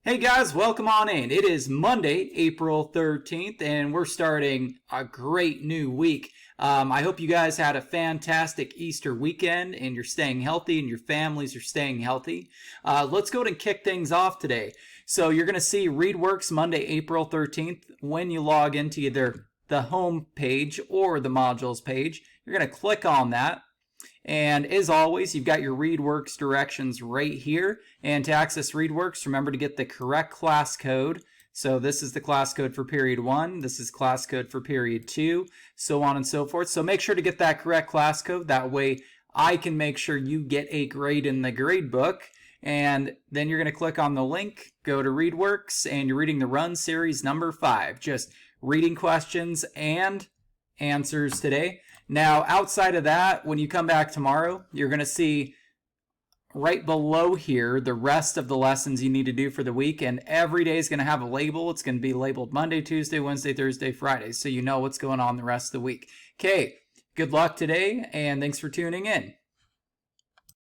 Hey guys, welcome on in. It is Monday, April 13th, and we're starting a great new week. I hope you guys had a fantastic Easter weekend and you're staying healthy and your families are staying healthy. Let's go ahead and kick things off today. So you're going to see ReadWorks Monday, April 13th when you log into either the home page or the modules page. You're going to click on that. And as always, you've got your ReadWorks directions right here. And to access ReadWorks, remember to get the correct class code. So this is the class code for period 1. This is class code for period 2, so on and so forth. So make sure to get that correct class code. That way I can make sure you get a grade in the grade book. And then you're going to click on the link, go to ReadWorks, and you're reading the Run Series number 5. Just reading questions and answers today. Now, outside of that, when you come back tomorrow, you're going to see right below here the rest of the lessons you need to do for the week. And every day is going to have a label. It's going to be labeled Monday, Tuesday, Wednesday, Thursday, Friday. So you know what's going on the rest of the week. Okay, good luck today, and thanks for tuning in.